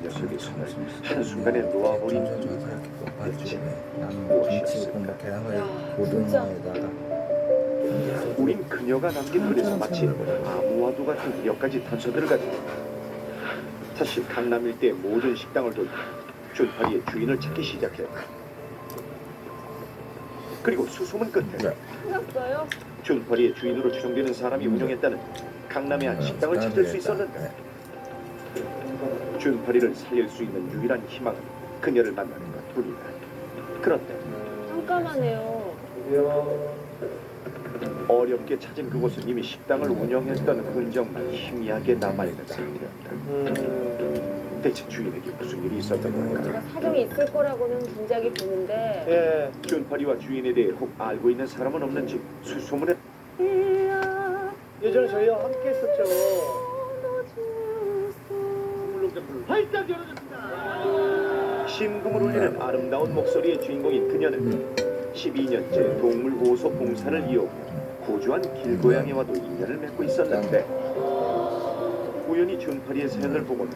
녀석의 손을 한순간에 놓아버린 이유가 대체 무엇이었을까? 고등어에다가 우린 그녀가 남긴 글에서 마치 아무와도 같은 몇 가지 단서들을 가지고 다시 강남 일대의 모든 식당을 돌고 준파리의 주인을 찾기 시작했다. 그리고 수소문 끝에 찾았어요? 준파리의 주인으로 추정되는 사람이 운영했다는 강남의 한 식당을 찾을 수 있었는데 준파리를 살릴 수 있는 유일한 희망은 그녀를 만나는 것뿐이다. 그런데 깜깜하네요. 어렵게 찾은 그곳은 이미 식당을 운영했던 흔적만 희미하게 남아있는 상태였다. 대체 주인에게 무슨 일이 있었던 걸까? 제가 사정이 있을 거라고는 짐작이 드는데 준파리와 주인에 대해 혹 알고 있는 사람은 없는지 수소문에 예전에 저희와 함께 했었죠. 활짝 열어줍니다. 심금을 울리는 아름다운 목소리의 주인공인 그녀는 12년째 동물 보호소 봉사를 이어오며 고주한 길고양이와도 인연을 맺고 있었는데 우연히 준파리의 사연을 보고는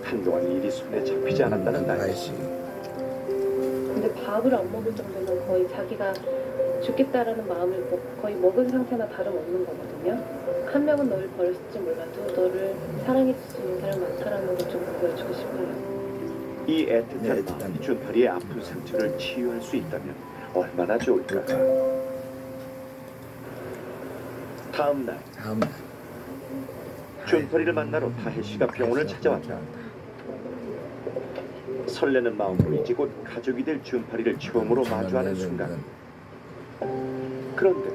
한동안 일이 손에 잡히지 않았다는 날. 근데 밥을 안 먹을 정도면 거의 자기가 죽겠다라는 마음을 거의 먹은 상태나 다름없는 거거든요. 한 명은 너를 버렸을지 몰라도 너를 사랑해줄 수 있는 사람 많다라는 걸 좀 보여주고 싶어요. 이 애틋한 마음이 준파리의 아픈 상처를 치유할 수 있다면 얼마나 좋을까. 다음 날 준파리를 만나러 다혜 씨가 병원을 찾아왔다. 설레는 마음으로 이제 곧 가족이 될 준파리를 처음으로 마주하는 순간. 그런데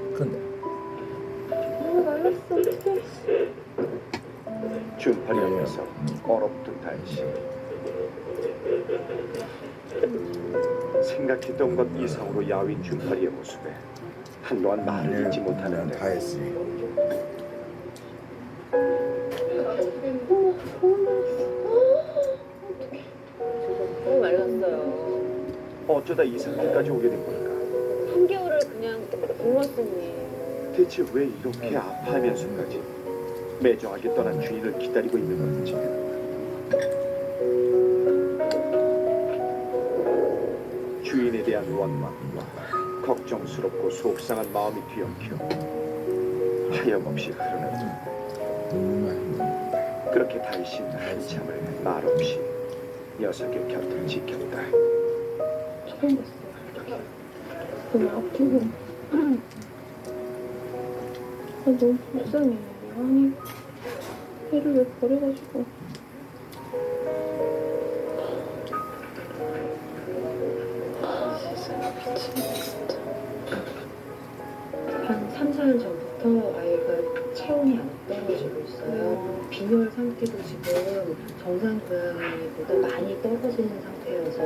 말랐어 어떡해. 준파리 옆에서 얼어붙은 다혜 씨. 생각했던 것 이상으로 야윈 준파리의 모습에 한동안 말을 잇지 못하는데 너무 말랐어요. 어쩌다 이 상황까지 오게 된 걸까? 3개월을 그냥 굶었으니. 대체 왜 이렇게 아파하면서까지 매정하게 떠난 주인을 기다리고 있는 건지. 주인에 대한 원망과 걱정스럽고 속상한 마음이 뒤엉켜 하염없이 흐르는 그렇게 다이신 한참을 말없이 녀석의 곁을 지켰다. 처음 봤어요. 너무 아프고. 너무 불쌍해. 아니, 얘를 왜 버려가지고. 세상에 미치겠네, 진짜. 한 3, 4일 전부터 아이가 체온이 안 떨어지고 있어요. 빈혈 상태도 지금 정상 고양이보다 많이 떨어지는 상태여서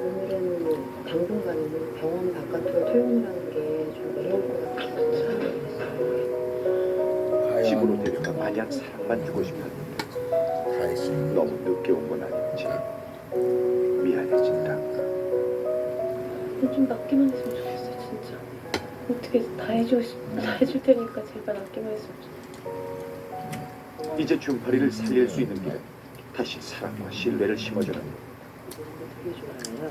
오늘은 당분간은 병원 바깥으로 퇴원을 하는 게 좀 어려울 것 같아서 찾아뵙겠어요. 집으로 데려가 마냥 사랑만 주고 싶었는데 너무 늦게 온 건 아닌지 미안해진다. 좀 낫기만 했으면 좋겠어, 진짜. 어떻게 다 해줄 테니까 제발 낫기만 했으면 좋겠어. 이제 준파리를 살릴 수 있는 길은 다시 사랑과 신뢰를 심어주는 되게 좋아해요.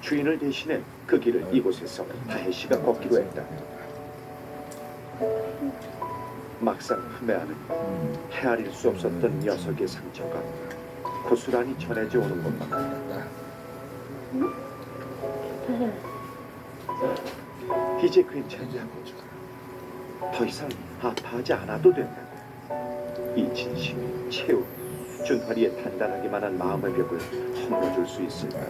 주인을 대신해 그 길을 이곳에서 다혜 씨가 걷기로 했다. 막상 흠해하는 헤아릴 수 없었던 녀석의 상처가 고스란히 전해져 오는 것만 같았다. 이제 괜찮다고. 더 이상 아파하지 않아도 된다고. 이 진심이 채우 준파리의 단단하기만 한 마음의 벽을 허물어줄 수 있을까.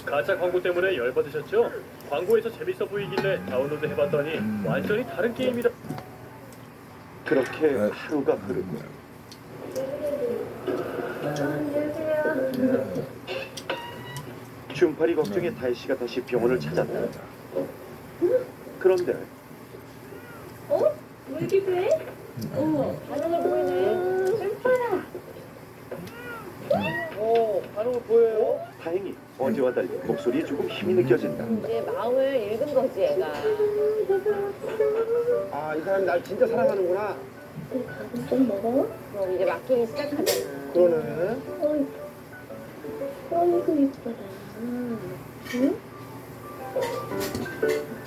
가짜 광고 때문에 열받으셨죠? 광고에서 재밌어 보이길래 다운로드 해봤더니 완전히 다른 게임이라. 그렇게 하루가 흐르고 준파리 걱정에 다혜 씨가 다시 병원을 찾았다. 그런데 어? 왜 이렇게 돼? 반응이 보이네. 슬퍼라. 반응을 보여요? 다행히 어제와 달리 목소리에 조금 힘이 느껴진다. 이제 마음을 읽은 거지, 얘가. 아, 이 사람이 날 진짜 사랑하는구나. 밥은 좀 먹어? 그럼 이제 맡기기 시작하잖아. 그러네. 어이구 이뻐라. 응?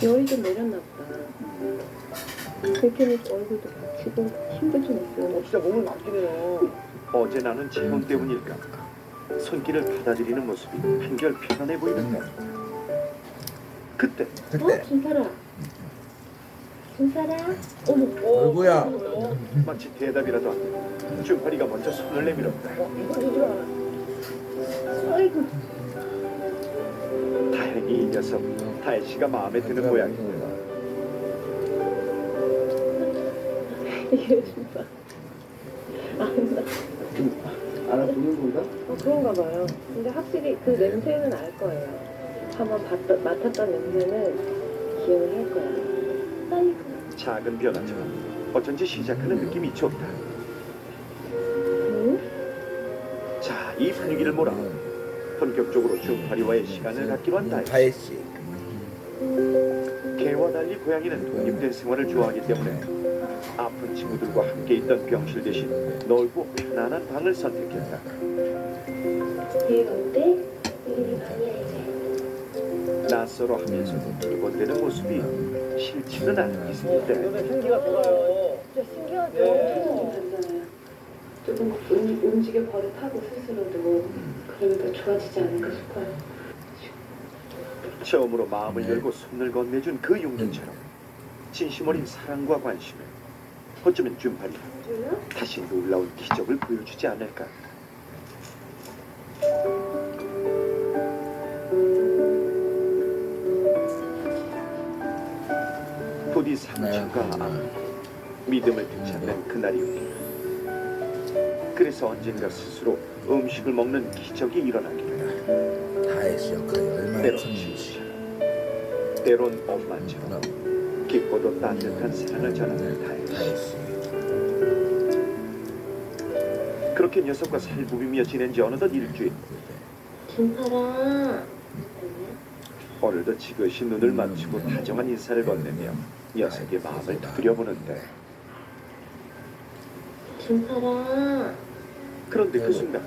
열이 좀 내렸나 보다. 그렇게 얼굴도 받치고 힘도 좀 있어. 진짜 몸을 맡기네요. 어제 나는 체온 때문일까 손길을 받아들이는 모습이 한결 편안해 보이는데 그때 준사라. 준사라. 얼굴야. 마치 대답이라도 안 돼. 준파리가 먼저 손을 내밀었다. 어이구. 다행히 이 녀석 다혜씨가 마음에 드는 모양이다. 이게 진짜. 알아보는 건가? 그런가 봐요. 근데 확실히 그 냄새는 알 거예요. 한번 맡았던 냄새는 기억을 할 거예요. 아이고. 작은 변화지만 어쩐지 시작하는 느낌이 좋다. 응? 자, 이 분위기를 몰아 본격적으로 준파리와의 시간을 갖기로 한 다혜. 다혜씨. 개와 달리 고양이는 독립된 생활을 좋아하기 때문에 아픈 친구들과 함께 있던 병실 대신 넓고 편안한 방을 선택했다. 얘가 어때? 우리 방이야 이제. 낯설어 하면서도 두번대는 모습이 싫지는 않은 기색인데 너네 생기가 돌아요. 진짜 신기하죠? 네. 조금 움직여 버릇하고 스스로도 그러면 더 좋아지지 않을까 싶어요. 처음으로 마음을 열고 손을 건네준 그 용기처럼 진심 어린 사랑과 관심을 어쩌면 준파리가 다시 놀라운 기적을 보여주지 않을까. 부디 상처가 아픈 믿음을 되찾는 그날이었다. 그래서 언젠가 스스로 음식을 먹는 기적이 일어나기를. 다혜씨 역할이 얼마나 때론 컸는지. 친구처럼 때론 엄마처럼 깊고도 따뜻한 사랑을 전하는 다혜씨. 다혜씨. 그렇게 녀석과 살부비며 지낸 지 어느덧 일주일. 준사라. 오늘도 지그시 눈을 맞추고 다정한 인사를 건네며 녀석의 마음을 두드려보는데 준사라. 그런데 그 순간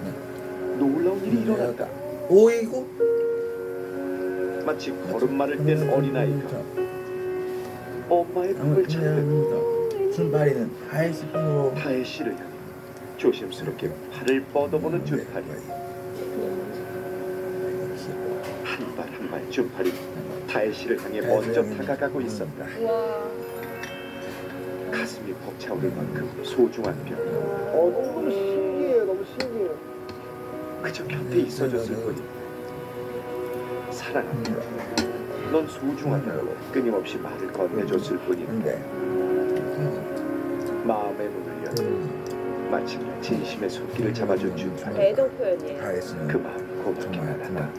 놀라운 일이 일어났다. 오이고. 마치 걸음마를 뗀 어린아이가 엄마의 품을 찾듯 아무튼 준파리는 다혜씨 품으로. 다혜씨를 향해 조심스럽게 팔을 뻗어보는 준파리. 한 발 한 발 준파리 다혜씨를 향해 먼저 다가가고 있었다. 와. 가슴이 벅차오를 만큼 소중한 별. 너무 신기해요. 너무 신기해요. 그저 곁에 있어줬을 뿐이다. 사랑한다. 넌 소중하다고 끊임없이 말을 건네줬을 뿐이다. 근데 마음의 문을 열고 마침내 진심의 손길을 잡아준 준파리. 애정 표현이에요. 다혜씨는 그 마음이 고맙기만 하다.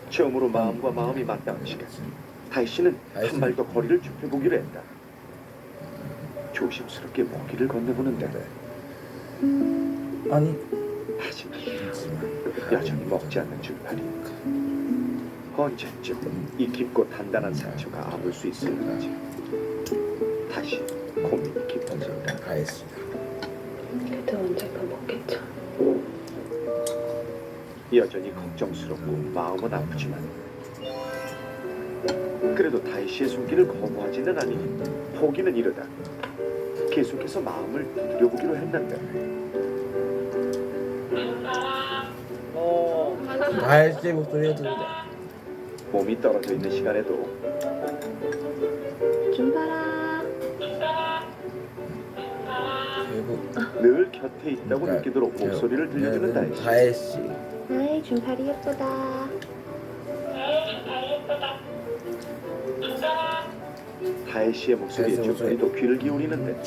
처음으로 마음과 마음이 맞닿은 시간. 다혜씨는 한 발 더 거리를 좁혀보기로 했다. 조심스럽게 먹이를 건네보는데 아니 하지만 여전히 먹지 않는 준파리. 언제쯤 이 깊고 단단한 상처가 아물 수 있을는지 다시 고민이 깊어졌다. 다혜씨. 그래도 언젠가 먹겠죠. 여전히 걱정스럽고 마음은 아프지만 그래도 다혜씨의 손길을 거부하지는 않으니 포기는 이르다. 계속해서 마음을 두드려보기로 했는데 다혜씨 목소리가 들리자. 몸이 떨어져 있는 시간에도 준파라. 결국 늘 곁에 있다고 느끼도록 목소리를 들려주는 다혜씨. 다혜씨. 아이 준파리 예쁘다. 다혜씨의 목소리에 준파리도 귀를 기울이는데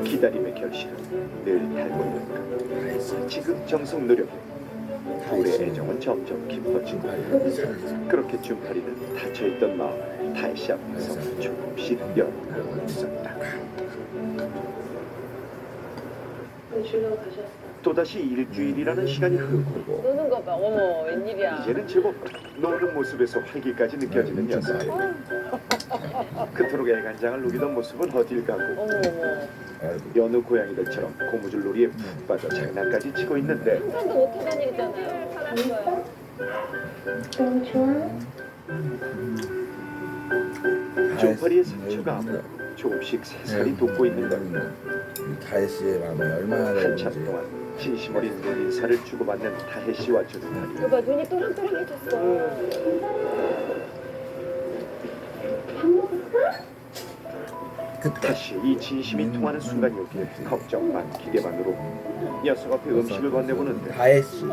기다림의 결실은 늘 달고 있는가. 다혜씨. 지극정성 노력에 둘의 애정은 점점 깊어지고 그렇게 준파리는 닫혀있던 마음을 다혜씨 앞에서 조금씩 열어나가고 있었다. 주러 가셨어. 또다시 일주일이라는 시간이 흐르고 노는 거 봐. 어머, 웬일이야. 이제는 제법 노는 모습에서 활기까지 느껴지는 녀석. 그토록 애간장을 누리던 모습은 어딜 가고 어머, 어머. 아이고. 여느 고양이들처럼 고무줄 놀이에 푹 빠져 장난까지 치고 있는데 한 번도 못 하던 일이잖아요. 사람 너무 좋아? 쪽팔이의 상처가 아물고 조금씩 새살이 돋고 있는 것. 다혜 씨의 마음이 얼마나 한참 넓은지. 동안 진심 어린 눈인사를 주고받는 다혜 씨와 준팔이. 그봐, 눈이 또랑또랑해졌어. 밥 먹을까? 그때 다시 이 진심이 통하는 순간이 오기에 걱정 반 기대 반으로 녀석 앞에 음식을 건네보는데 다혜 씨.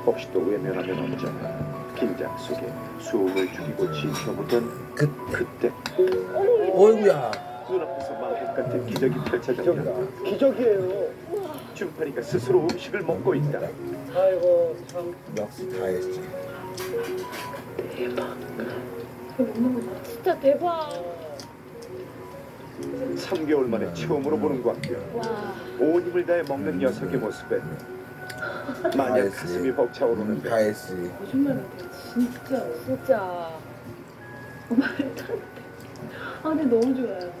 혹시 또 외면하면 어쩌나 긴장 속에 숨을 죽이고 지켜보던 그때 어이구야. 눈앞에서 마법 같은 기적이 펼쳐졌다. 기적이에요. 준팔이가 스스로 음식을 먹고 있다. 아이고 참. 역시 다혜 씨. 진짜 대박. 3개월 만에 처음으로 보는 광경. 와. 온 힘을 다해 먹는 녀석의 모습에 마냥 가슴이 벅차오르는데 다혜 씨. 거짓말 같아요. 진짜. 진짜. 말도 안 돼. 아, 근데 너무 좋아요.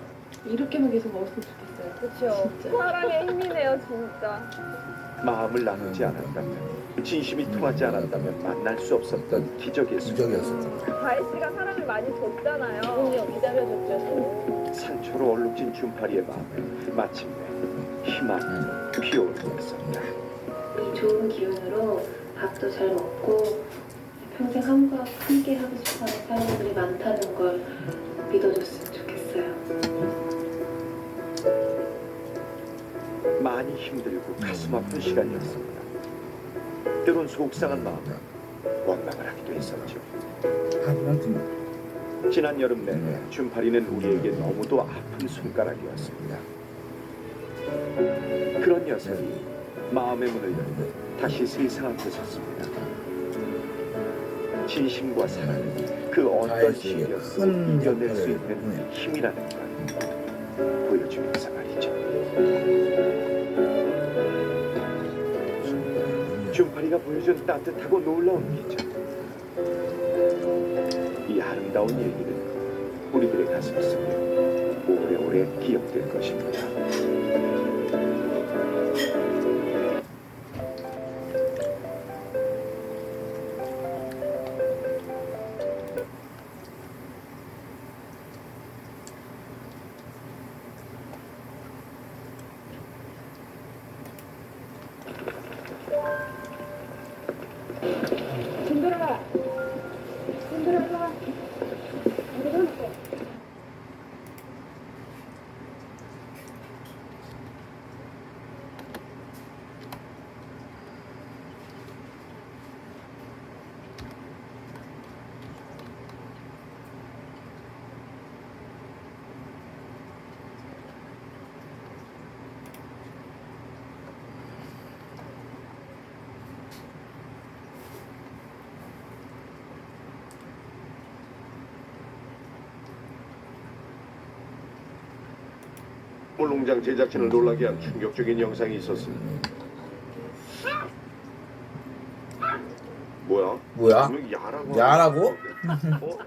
이렇게만 계속 먹었으면 좋겠어요. 그쵸. 진짜. 사랑의 힘이네요, 진짜. 마음을 나누지 않았다면 진심이 통하지 않았다면 만날 수 없었던 기적의 순간. 기적이었어. 다혜 씨가 사랑을 많이 줬잖아요. 그럼요, 기다려줬죠. 상처로 얼룩진 준팔이의 마음에 마침내 희망이 피어올랐습니다. 이 좋은 기운으로 밥도 잘 먹고 평생 함과 함께 하고 싶어하는 사람들이 많다는 걸 믿어줬으면 좋겠어요. 많이 힘들고 가슴 아픈 시간이었습니다. 때론 속상한 마음에 원망을 하기도 했었죠. 하루만큼. 지난 여름 내내 준팔이는 우리에게 너무도 아픈 손가락이었습니다. 그런 녀석이 마음의 문을 열고 다시 세상 앞에 섰습니다. 진심과 사랑은 그 어떤 다혜 씨에게 시련도 큰 이겨낼 수 역할을 있는 힘이라는 걸 보여주면서 말이죠. 준팔이가 보여준 따뜻하고 놀라운 기적. 이 아름다운 얘기는 우리들의 가슴 속에 오래오래 기억될 것입니다. 볼농장 제작진을 놀라게 한 충격적인 영상이 있었습니다. 뭐야? 뭐야? 분명 야라고. 야라고? 어?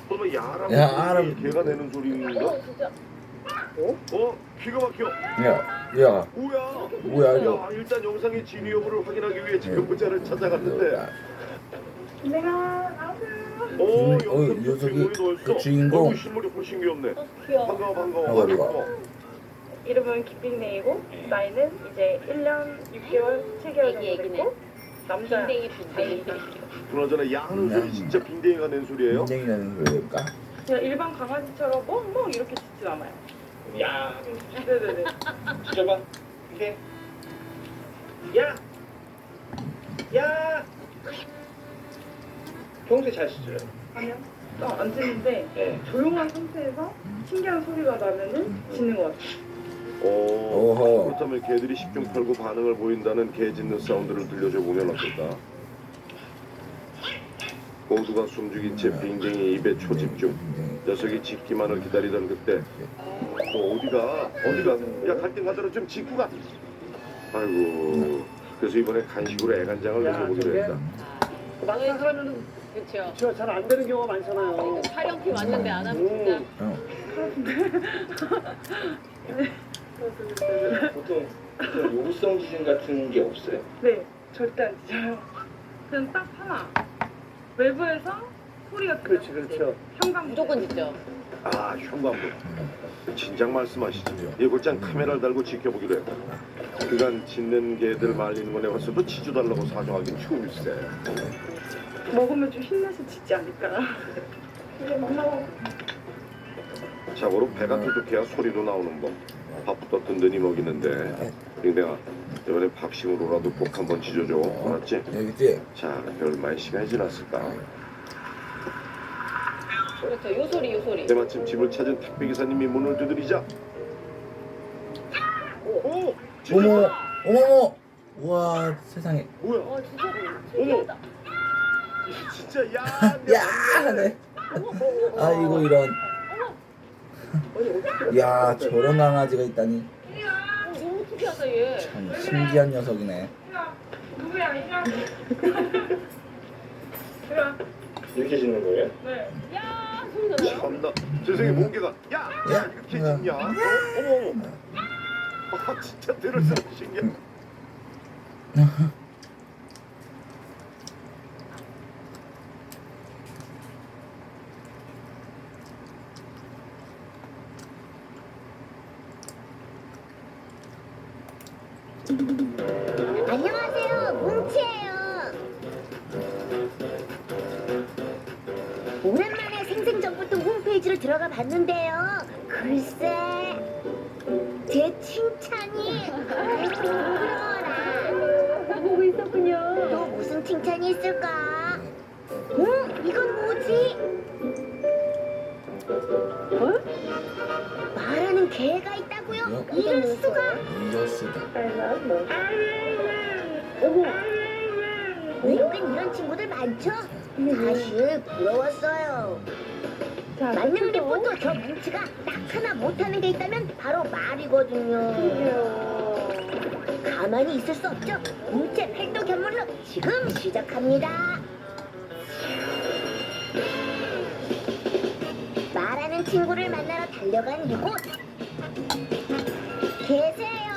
그러면 야라고. 야라고. 걔가 내는 소리인가? 진짜. 어? 기가 막혀. 야. 뭐야 이거? 야, 일단 영상의 진위 여부를 확인하기 위해 제보자를 찾아갔는데. 이 녀석이 그 주인공. 실물이 훨씬 귀엽네. 귀여워. 반가워. 이름은 김빙댕이고 나이는 이제 1년 6개월, 7개월 정도 됐고 남자야. 빙댕이. 그나저나 야 하는 소리 진짜 빙댕이가 낸 소리예요? 인생이라는 걸까? 그냥 일반 강아지처럼 멍멍 이렇게 짖진 않아요. 야, 네네네. 찢어봐. 이게. 야, 야. 평소에 잘 짖어요. 하면 안 짖는데 네. 조용한 상태에서 신기한 소리가 나면은 짖는 것 같아요. 오호. 그렇다면 개들이 10중 8구 반응을 보인다는 개 짖는 사운드를 들려줘 보면 어떨까? 모두가 숨죽인 채 빙댕이 입에 초집중. 녀석이 짖기만을 기다리던 그때 너 어디가? 야 갈 땐 가더라 좀 짖고 가. 아이고. 그래서 이번에 간식으로 애간장을 먹여보기로 했다. 막상 하면은 그렇죠. 제가 잘 안 되는 경우가 많잖아요. 촬영팀 왔는데 안 하면 진짜. 보통 요구성 기준 같은 게 없어요? 네, 절대 안 짖어요. 그냥 딱 하나. 외부에서 소리가 들려요. 그렇지, 그렇죠. 현관 무조건 있죠. 아, 현관문. 진작 말씀하시죠. 예골장 카메라를 달고 지켜보기로 했다. 그간 짖는 개들 말리는 거에 와서도 짖어달라고 사정하긴 추울세. 먹으면 좀 힘내서 짖지 않을까. 자고로 배가 두둑해야 소리도 나오는 법. 밥부터 든든히 먹이는데 링댕아 이번에 밥심으로라도 꼭 한번 짖어줘. 알았지? 여기지? 자, 얼마의 시간이 지났을까? 그렇죠. 요소리. 때마침 집을 찾은 택배기사님이 문을 두드리자 오! 어머, 어머머. 우와, 세상에. 뭐야? 진짜 신기하다. 진짜 야! 야, 네. 아이고 이런. 야, 저런 강아지가 있다니. 너무 특이하다 얘. 참 신기한 녀석이네. 누구야, 이야. 이렇게 짖는 거예요? 네. 야 소리가 나요? 참나 세상에 몽개가 야! 야! 이렇게 짖냐? 어머 아 진짜 들을수록 신기해. 안녕하세요, 뭉치예요. 오랜만에 생생정보통 홈페이지를 들어가 봤는데요. 글쎄, 제 칭찬이 부끄러워라. 보고 있었군요. 또 무슨 칭찬이 있을까? 이건 뭐지? 말하는 개가 있다고요? 이럴 수가? 이럴 수가. 어머, 외국엔 이런 친구들 많죠? 사실 부러웠어요. 만능 리포터 저 뭉치가 딱 하나 못하는 게 있다면 바로 말이거든요. 가만히 있을 수 없죠. 뭉치의 팔도 견물로 지금 시작합니다. 말하는 친구를 만나러 달려간 이곳. 계세요.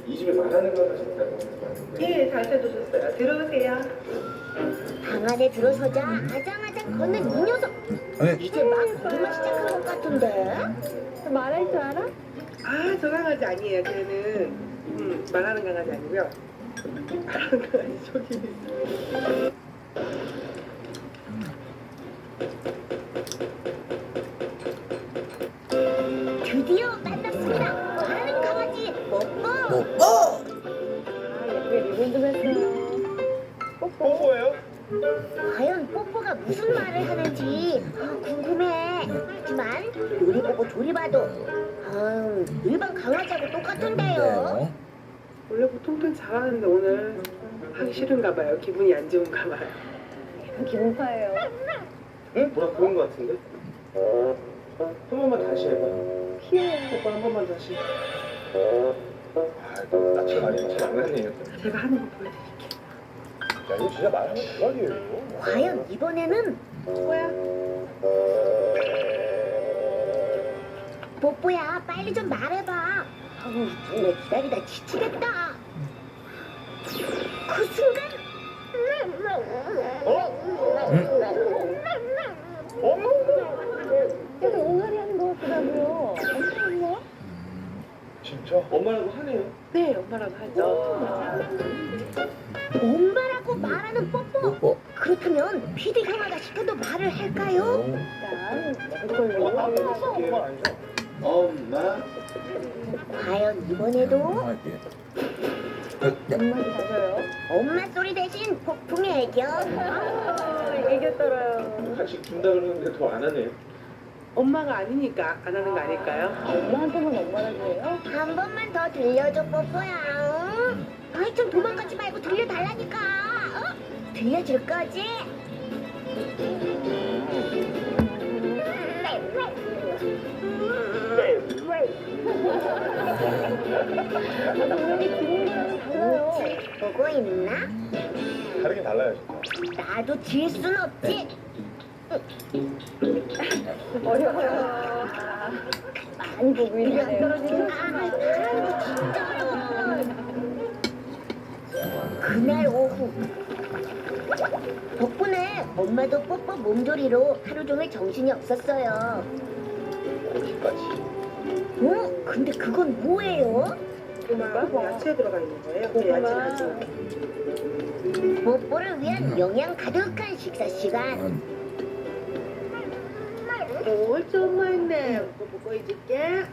이 집에 말하는 걸 하셨다고 하는데. 네, 잘 찾으셨어요. 들어오세요. 방 안에 들어서자 아장아장 걷는 이 녀석. 이제 막 공부만 시작한 것 같은데. 말할 줄 알아? 아, 저 강아지 아니에요. 걔는 말하는 강아지 아니고요. 말하는 강아지 저기 있어요. 드디어 만났습니다. 말하는 강아지 뽀뽀. 뽀뽀. 리본 좀 했어요. 뽀뽀예요? 과연 뽀뽀가 무슨 말을 하는지 궁금해. 하지만 요리 보고 조리 봐도 일반 강아지하고 똑같은데요. 원래 보통은 잘하는데 오늘 하기 싫은가 봐요. 기분이 안 좋은가 봐요. 기분파예요. 뭐라 그런 거 같은데? 한 번만 다시 해봐. 뽀뽀 한 번만 다시. 나 지금 아니면 장난이에요. 제가 하는 거 보여드릴게요. 야, 이거 진짜 말하는 대박이에요. 과연 이번에는 뽀뽀야 빨리 좀 말해봐. 정말 기다리다 지치겠다. 그 순간 계속 옹알이 하는 것 같더라고요. 진짜? 엄마라고 하네요. 네, 엄마라고 하죠. 엄마라고 말하는 뽀뽀. 뽀뽀. 그렇다면 피디 형아가 시켜도 말을 할까요? 엄마 아니죠? 엄마. 과연 이번에도 할게. 맞아요. 엄마 소리 대신 폭풍 애교. 애교 떨어요. 간식 준다 그러는데 더 안 하네요. 엄마가 아니니까 안 하는 거 아닐까요? 엄마한테만 엄마라고 해요? 한 번만 더 들려줘 뽀뽀야. 아이 좀 도망가지 말고 들려달라니까. 들려줄 거지? 분명히 기본 거랑 달라요. 보고 있나? 다르긴 달라요 진짜. 나도 질 순 없지. 어려워요. 많이 보고 있네요. 떨어지죠? 진짜 어려워. 그날 오후 덕분에 엄마도 뽀뽀 몸조리로 하루 종일 정신이 없었어요. 고기까지. 근데 그건 뭐예요? 고구마 야채 들어가 있는 거예요. 그 야채 가지고. 뽀뽀를 위한 영양 가득한 식사 시간. 오, 좀 많네. 뽀뽀 해줄게.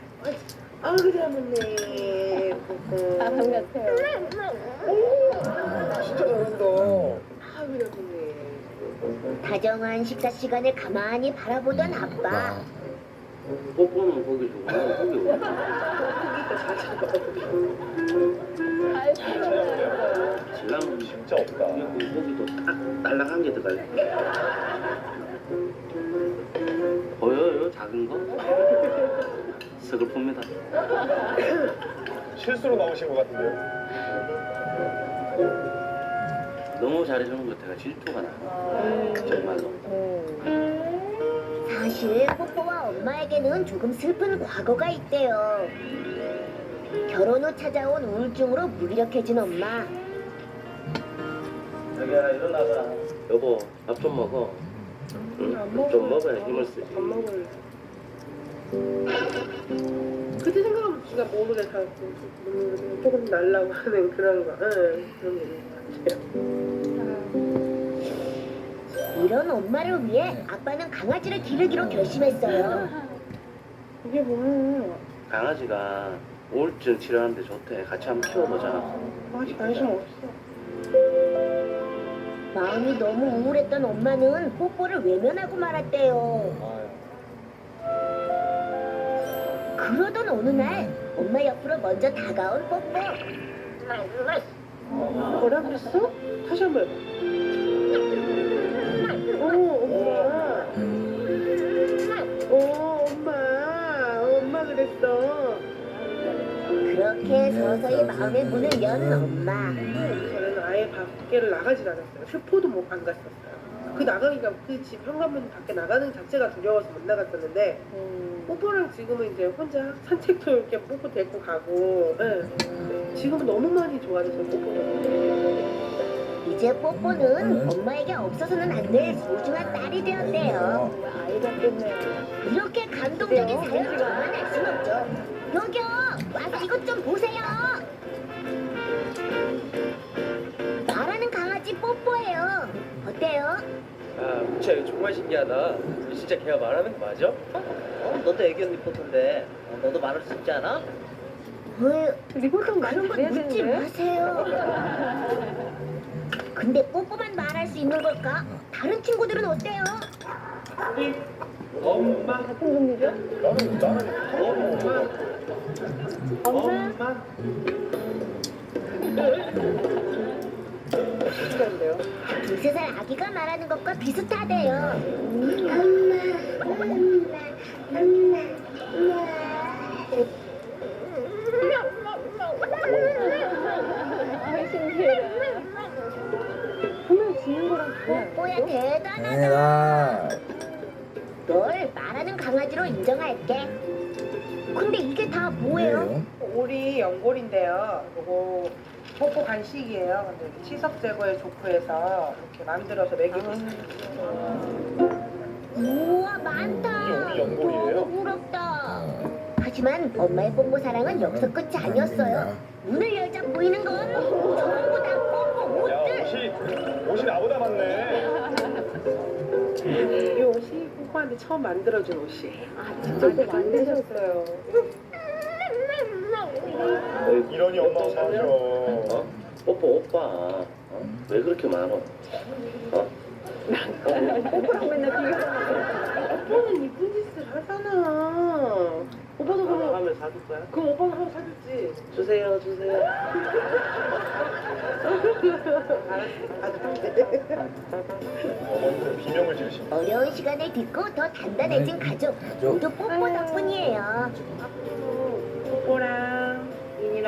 아이고, 잘 먹네. 뽀뽀. 사람 같아요. 진짜 잘한다. 아이고, 잘 먹네. 다정한 식사 시간을 가만히 바라보던 아빠. 뽀뽀는 고기 주고 나는 고기 먹어. 고기도 잘 잡아. 잘 찾아요. 신랑 진짜 없다. 고기도 딱 딸랑한 게 들어가요. 보여요 작은 거? 서글픕니다. 실수로 나오신 것 같은데요. 너무 잘해주는 것 같아가 질투가 나. 정말로. 사실 뽀뽀와 엄마에게는 조금 슬픈 과거가 있대요. 결혼 후 찾아온 우울증으로 무기력해진 엄마. 자기야 일어나봐. 여보 밥 좀 먹어. 응? 좀 먹어야 힘을 쓰지. 밥 먹을래. 그때 생각하면 진짜 모르게 다 조금 날라고 하는 그런 거. 응, 그런 게 있는 것 같아요. 이런 엄마를 위해 아빠는 강아지를 기르기로 결심했어요. 이게 뭐야? 강아지가 우울증 치료하는데 좋대. 같이 한번 키워보자. 아, 관심 없어. 마음이 너무 우울했던 엄마는 뽀뽀를 외면하고 말았대요. 그러던 어느 날 엄마 옆으로 먼저 다가온 뽀뽀. 뭐라 그랬어? 다시 한번 해봐. 엄마 그랬어. 그렇게 서서히 마음의 문을 연 엄마. 저는 아예 밖에를 나가질 않았어요. 슈퍼도 안 갔었어요. 그 나가기가 그 집 현관문 밖에 나가는 자체가 두려워서 못 나갔었는데 뽀뽀랑 지금은 이제 혼자 산책도 이렇게 뽀뽀 데리고 가고 지금은 너무 많이 좋아졌어요. 뽀뽀가. 이제 뽀뽀는 엄마에게 없어서는 안 될 소중한 딸이 되었대요. 아이 같겠네요. 이렇게 감동적인 사연 저만 알 순 없죠. 여기요! 와서 이것 좀 보세요! 말하는 강아지 뽀뽀예요. 어때요? 아, 무채 이거 정말 신기하다. 진짜 걔가 말하는 거 맞아? 너도 애견 리포터인데 너도 말할 수 있지 않아? 리포터 많이 그런 건 그래야 묻지 되는데. 마세요. 근데 뽀뽀만 말할 수 있는 걸까? 다른 친구들은 어때요? 엄마. 같은 종류죠? 엄마? 비슷한데요? 2~3살 아기가 말하는 것과 비슷하대요. 아이 신기해. 분명 지는 거랑 뽀뽀야 대단하다. 널 말하는 강아지로 인정할게. 근데 이게 다 뭐예요? 오리 연골인데요. 요거 뽀뽀 간식이에요. 근데 이렇게 치석 제거에 좋고해서 이렇게 만들어서 먹이고 있어요. 우와 많다. 이게 우리 연골이에요? 너무 부럽다. 하지만 엄마의 뽀뽀 사랑은 여기서 끝이 아니었어요. 문을 열자 보이는 건 전부 다 뽀뽀 야 옷들. 옷이 나보다 많네. 이 옷이 뽀뽀한테 처음 만들어준 옷이에요. 아 진짜 또 만드셨어요. 이러니 엄마가 사죠. 어? 뽀뽀 오빠. 왜 그렇게 많어? 뽀뽀랑 맨날 비교. 오빠는 이쁜 짓을 하잖아. 오빠도 그럼 하면 사줄 거야? 그럼 오빠도 하나 사줬지. 주세요. 어머니는 비명을 지르시네. 어려운 시간을 딛고 더 단단해진 가족. 모두 뽀뽀 덕분이에요. 뽀뽀랑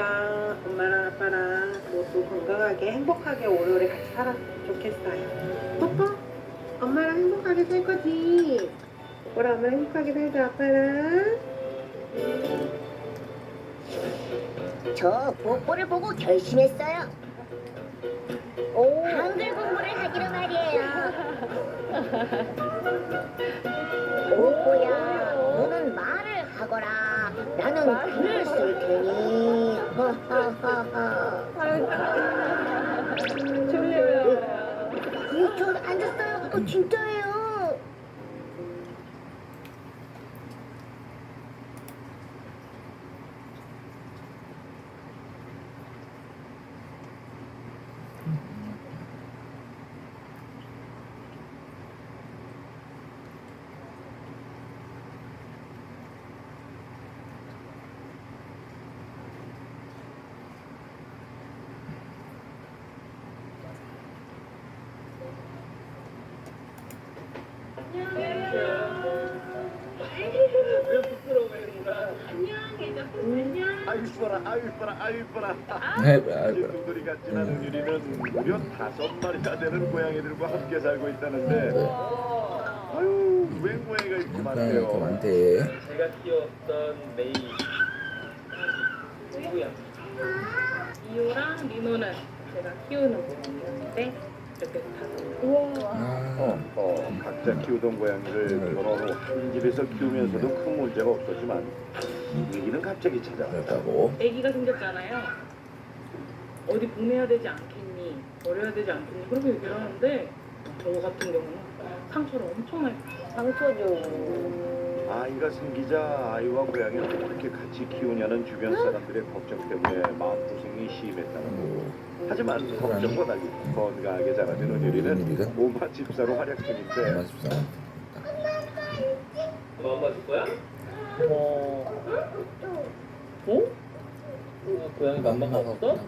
은율이랑 엄마랑 아빠랑 모두 건강하게 행복하게 오래오래 같이 살았으면 좋겠어요. 뽀뽀? 엄마랑 행복하게 살 거지? 뽀뽀랑 엄마랑 행복하게 살자, 아빠랑. 저 뽀뽀를 보고 결심했어요. 한글 공부를 하기로 말이에요. 뽀뽀야, 너는 말을 하거라. 나는 글을 쓸 테니. 졸려요. 저 앉았어요. 진짜예요. 아유 이뻐라 아유 이뻐라 아유 이뻐라. 아이고. 눈돌이가 지난 은율이는 무려 5마리나 되는 고양이들과 함께 살고 있다는데 아유 웬 고양이가 이렇게 또 많대요. 많대. 제가 키웠던 메이 누구야? 이오랑 리노는 제가 키우는 고양이였는데 이렇게 각자 키우던 고양이를 결혼 후 한 집에서 키우면서도 큰 문제가 없었지만 얘기는 갑자기 찾아왔다. 그렇다고. 아기가 생겼잖아요. 어디 보내야 되지 않겠니? 버려야 되지 않겠니? 그렇게 얘기를 하는데 저 같은 경우는 상처를 엄청 많이 아이가 생기자 아이와 고양이를 어떻게 같이 키우냐는 주변 사람들의 걱정 때문에 마음고생이 심했다는 거. 하지만 걱정과 달리 건강하게 자라는 은율이는 오마 집사로 활약 중인데 맛있어. 너 엄마 줄 거야? 고양이 맘마가 없어?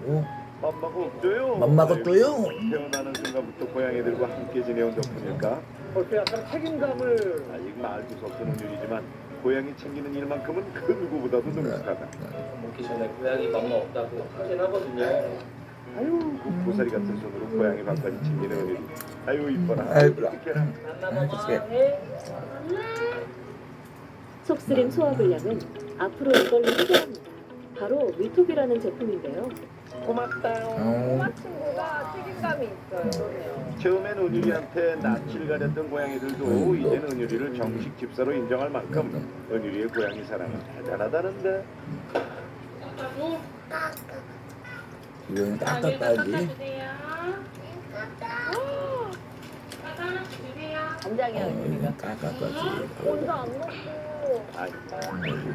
맘마가 없어요. 맘마가 아이고, 또요? 태어나는 순간부터 고양이들과 함께 지내온 덕분일까? 벌써 약간 책임감을. 아직 말도 섞은 은율이지만 고양이 챙기는 일만큼은 그 누구보다도 능숙하다. 먹기 전에 고양이 맘마 없다고 확인하거든요. 아유 그 고사리 같은 손으로 고양이 밥까지 챙기는 은율이. 아유 이뻐라. 아이고. 이렇게라. 맘마 먹어. 해. 속쓰림 소화불량은 앞으로 이걸로 해결합니다. 바로 위톡이라는 제품인데요. 꼬마 친구가 책임감이 있어요. 처음엔 은율이한테 낯을 가렸던 고양이들도 이제는 은율이를 정식 집사로 인정할 만큼 은율이의 고양이 사랑은 대단하다는데. 이건 깎아까지. 간장이야, 이건 깎아까지. 혼자 안 먹고. 아니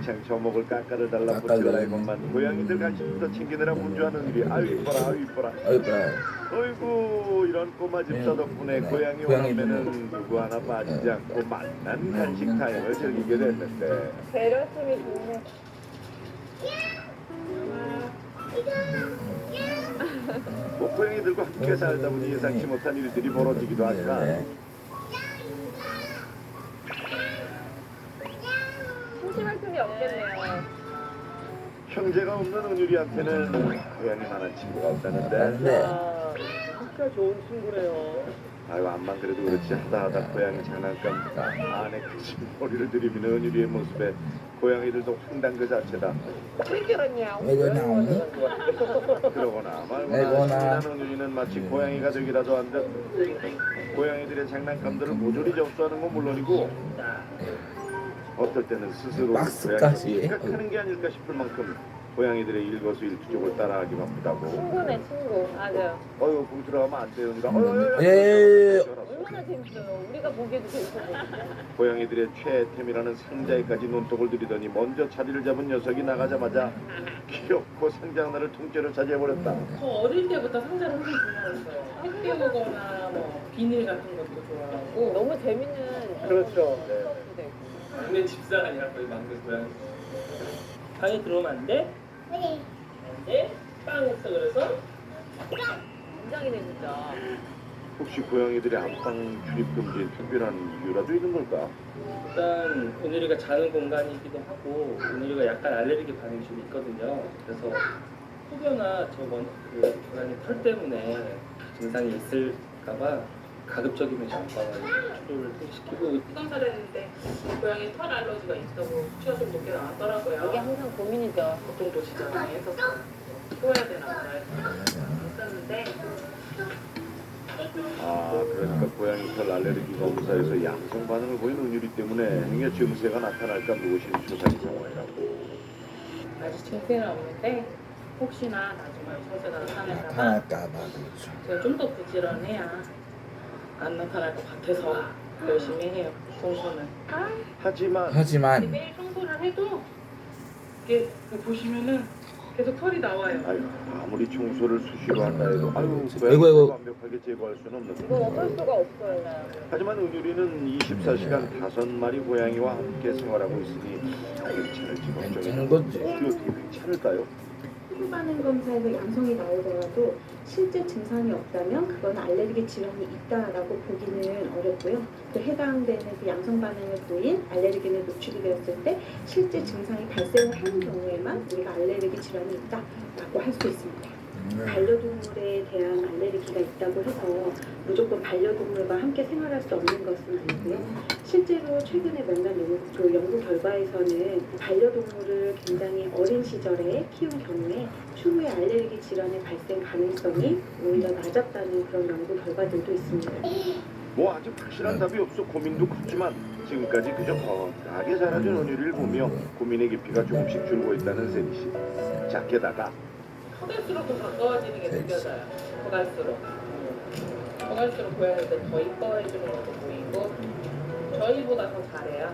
참 저먹을 까까를 달라 까까를 붙이라이건만 고양이들 간식부터 챙기느라 분주하는 은율이. 아유 이뻐라 아유 이뻐라. 아이고. 어이구 이런 꼬마 집사 덕분에 고양이 오남매는 누구 하나 빠지지 않고 만난 간식 타임을 즐기게 됐는데 배려심이 좋네. 뭐 고양이들과 함께 살다 보니 예상치 못한 일들이 벌어지기도 하지만 네. 심심할 틈이 없겠네요. 형제가 없는 은율이한테는 고양이만한 친구가 없다는데 네. 진짜 좋은 친구네요. 아유 암만 그래도 그렇지 하다 고양이 장난감 안에 크신 머리를 들이미는 은율이의 모습에 고양이들도 황당 그 자체다. 왜 그러냐? 그러거나 아이고, 말거나 나. 신나는 은율이는 마치 고양이 가족이라도 한 듯 고양이들의 장난감들을 모조리 접수하는 건 물론이고 어떨 때는 스스로 박스까지. 고양이를 생각하는 게 아닐까 싶을 만큼 고양이들의 일거수일투족을 따라하기 바쁘다고. 친구네, 친구. 맞아요. 어휴 공 들어가면 안 되는가. 예. 얼마나 재밌어요. 우리가 보기에도 재밌어 보이죠. 고양이들의 최애템이라는 상자에까지 눈독을 들이더니 먼저 자리를 잡은 녀석이 나가자마자 귀엽고 상자 하나를 통째로 차지해버렸다. 저 어릴 때부터 상자를 엄청 좋아했어요. 햇빛 오거나 뭐 비닐 같은 것도 좋아하고. 너무 재밌는. 그렇죠. 막내 집사가 아니라 거의 막내 고양이. 방에 들어오면 안 돼? 네. 안 돼? 빵 했어 그래서? 굉장히네, 진짜. 혹시 고양이들의 안방 출입 금지에 특별한 이유라도 있는 걸까? 일단 은율이가 자는 공간이기도 하고 은율이가 약간 알레르기 반응이 좀 있거든요. 그래서 혹여나 그 고양이 털 때문에 증상이 있을까봐 가급적이면 전방을 치료를 시키고 검사를 했는데 고양이 털 알러지가 있다고 수치가 좀 높게 나왔더라고요. 이게 항상 고민이죠. 보통 도시죠. 많이 했었어. 키워야 되나 보다 했었는데 아, 그러니까 고양이 털 알레르기 검사에서 양성 반응을 보인 은유리 때문에 행여 증세가 나타날까 무엇이 조사기 상황이라고. 아직 증세는 없는데 혹시나 나중에 증세가 나타날까 봐 나타날까봐 그렇죠. 제가 좀 더 부지런해야 안 나타날 것 같아서 열심히 해요. 청소는. 하지만 매일 청소를 해도 이게 보시면은 계속 털이 나와요. 아유, 아무리 청소를 수시로 한다 해도 아유, 아이고. 고양이를 완벽하게 제거할 수는 이건 없는데. 어쩔 수가 없어요. 하지만 은유리는 24시간 5마리 고양이와 함께 생활하고 있으니 괜찮을지 괜찮은 걱정이 거지. 어떻게 괜찮을까요? 피부 반응 검사에서 양성이 나오더라도 실제 증상이 없다면 그건 알레르기 질환이 있다라고 보기는 어렵고요. 또 해당되는 그 양성 반응을 보인 알레르기에 노출이 되었을 때 실제 증상이 발생을 하는 경우에만 우리가 알레르기 질환이 있다라고 할 수 있습니다. 반려동물에 대한 알레르기가 있다고 해서 무조건 반려동물과 함께 생활할 수 없는 것은 아니고요. 실제로 최근에 몇몇 연구 결과에서는 반려동물을 굉장히 어린 시절에 키운 경우에 추후에 알레르기 질환의 발생 가능성이 오히려 낮았다는 그런 연구 결과들도 있습니다. 뭐 아직 확실한 답이 없어 고민도 컸지만 지금까지 그저 건강하게 자라준 은유리를 보며 고민의 깊이가 조금씩 줄고 있다는 세리 씨. 자, 게다가 커갈수록 더 가까워지는 게 느껴져요. 커갈수록 고양이들 더 이뻐해주는 것도 보이고 저희보다 더 잘해요.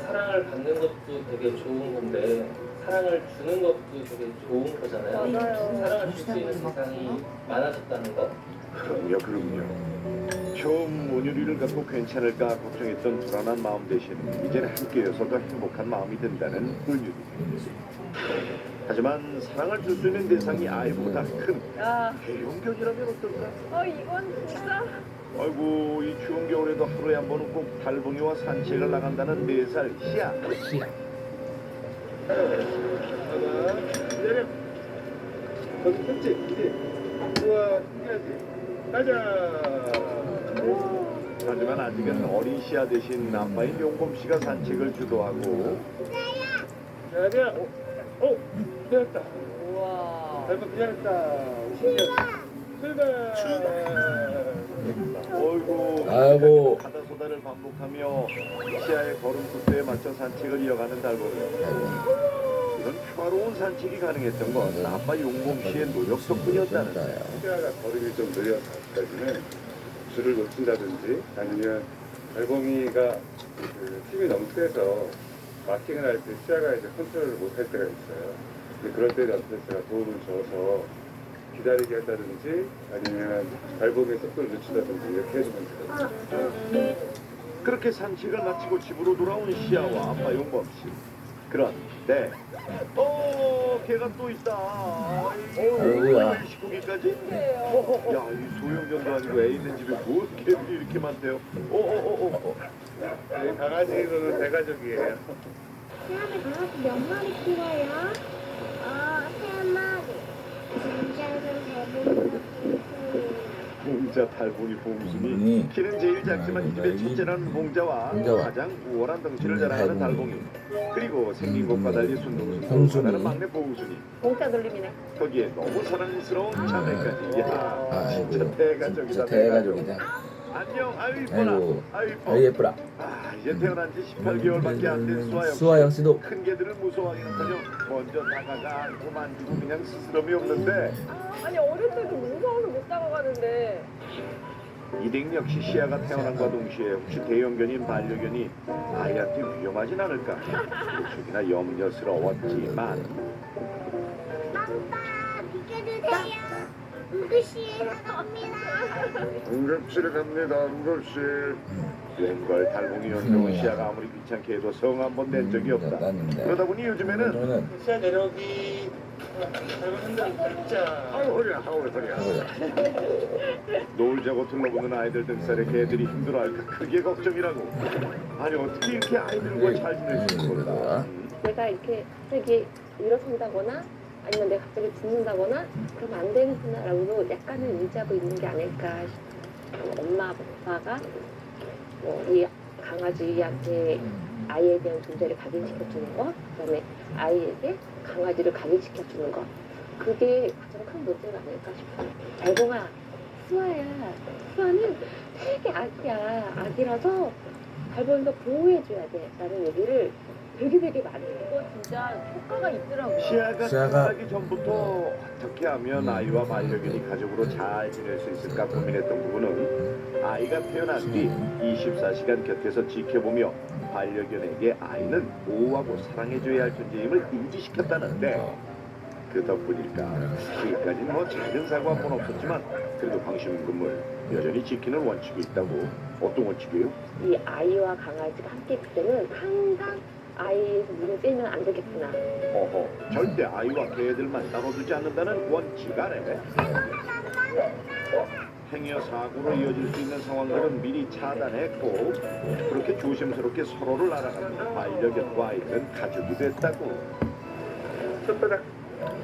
사랑을 받는 것도 되게 좋은 건데 사랑을 주는 것도 되게 좋은 거잖아요. 맞아요. 사랑을 줄 수 있는 세상이 많아졌다는 거. 그럼요. 처음 은유리를 갖고 괜찮을까 걱정했던 불안한 마음 대신 이제는 함께여서 더 행복한 마음이 든다는 은유리. 하지만 사랑을 줄 수 있는 대상이 아이보다 큰 야, 대형견이라면 어떨까? 이건 진짜. 아이고, 이 추운 겨울에도 하루에 한 번은 꼭 달봉이와 산책을 나간다는 4살 시아. 거기 폈지? 이제 우와 신기하지? 가자. 하지만 아직은 어린 시아 대신 아빠인 용범 씨가 산책을 주도하고 야야. 기다렸다. 우와. 잘못 기다렸다. 신기하다. 출발. 어이구 가다소다를 반복하며 시아의 걸음 속도에 맞춰 산책을 이어가는 달봉이. 이런 평화로운 산책이 가능했던 건 아빠 용범 씨의 노력 덕분이었다는데. 시야가 걸음이 좀 느려서까지는 줄을 놓친다든지 아니면 달봉이가 힘이 너무 세서 마킹을 할 때 시야가 이제 컨트롤을 못할 때가 있어요. 근데 그럴 때는 어떤 제가 도움을 줘서 기다리게 한다든지 아니면 달봉이의 속도를 늦춘다든지 이렇게 해주면 되거든요. 그렇게 산책을 마치고 집으로 돌아온 시아와 아빠 용범 씨. 그런데 개가 또 있다. 아이고야. 식구기까지? 야, 이 소형견도 아니고 애 있는 집에 무슨 개들이 이렇게 많대요? 이 강아지로는 대가족이에요. 시아는 강아지 몇 마리 키워요? 3마리. 봉자 달봉이 봉순이. 키는 제일 작지만 이 집의 첫째라는 봉자와 가장 우월한 덩치를 자랑하는 달봉이. 그리고 생긴 것과 달리 순둥순둥하다는 막내 봉순이. 공짜 돌림이네. 거기에 너무 사랑스러운 자매까지. 야, 진짜 대가족이다. 진짜 대가족이다. 안녕, 아유 이뻐라. 아이고. 아유 이뻐. 아이 예쁘라. 이제 태어난 지 18개월밖에 안 된 수아영. 수아영 씨도 큰 개들을 무서워하기는커녕 먼저 다가가 안고 만지고 그냥 스스럼이 없는데 아니 어릴 때도 무서워서 못 다가가는데. 이댁 역시 시아가 태어난과 동시에 혹시 대형견인 반려견이 아이한테 위험하진 않을까 무척이나 염려스러웠지만 아빠 비켜주세요. 응급실 갑니다. 응급실에 갑니다. 응급실. 웬걸 달봉이 연병은 시아가 아무리 귀찮게 해도 성 한 번 낸 적이 없다. 그러다 보니 요즘에는 시야 내려오기 아우 허리야. 놀자고 둘러보는 아이들 등살에 개들이 힘들어할까 그게 걱정이라고. 아니 어떻게 이렇게 아이들과 잘 지낼 수 있는 걸까. 내가 이렇게 일어선다거나 아니면 내가 갑자기 죽는다거나 그러면 안 되는구나라고 약간은 인지하고 있는 게 아닐까 싶어요. 엄마 아빠가 이 강아지한테 아이에 대한 존재를 각인시켜주는 것, 그다음에 아이에게 강아지를 각인시켜주는 것, 그게 가장 큰 문제가 아닐까 싶어요. 달봉아, 수아야. 수아는 되게 아기야. 아기라서 달봉이가 보호해줘야 돼. 라는 얘기를 되게 많이 해요. 이거 진짜 효과가 있더라고요. 시아가 시아가- 태어나기 전부터 어떻게 하면 아이와 반려견이 가족으로 잘 지낼 수 있을까 고민했던 부분은 아이가 태어난 뒤 24시간 곁에서 지켜보며 반려견에게 아이는 보호하고 사랑해줘야 할 존재임을 인지시켰다는데 그 덕분일까 지금까지는 뭐 작은 사고 한 번 없었지만 그래도 방심금을 여전히 지키는 원칙이 있다고. 어떤 원칙이에요? 이 아이와 강아지가 함께 있을 때는 항상 아이에서 눈을 떼면 안 되겠구나. 어허, 절대 아이와 개들만 따로두지 않는다는 원칙 아래 행여 사고로 이어질 수 있는 상황들은 미리 차단했고 그렇게 조심스럽게 서로를 알아가는 반려견과 아이는 가족이 됐다고. 손바닥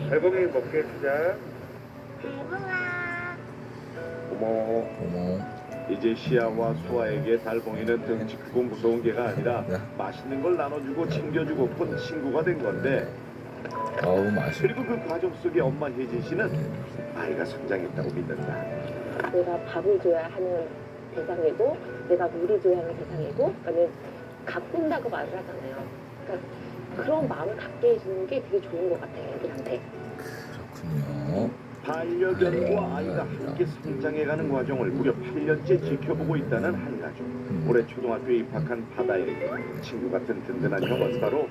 달봉이 먹게 주자. 어머, 어머. 이제 시아와 수아에게 달봉이는 덩치 크고 무서운 개가 아니라 네. 맛있는 걸 나눠주고 챙겨주고 본 친구가 된 건데, 어우 맛있. 그리고 그 과정 속에 엄마 혜진 씨는 아이가 성장했다고 믿는다. 내가 밥을 줘야 하는 대상이고 내가 물을 줘야 하는 대상이고 그러니까 가꾼다고 말을 하잖아요. 그러니까 그런 마음을 갖게 해주는 게 되게 좋은 것 같아요, 애들한테. 그렇군요. 반려견과 아이가 함께 성장해가는 과정을 무려 8년째 지켜보고 있다는 한 가족. 올해 초등학교에 입학한 바다에게 친구 같은 든든한 형은 바로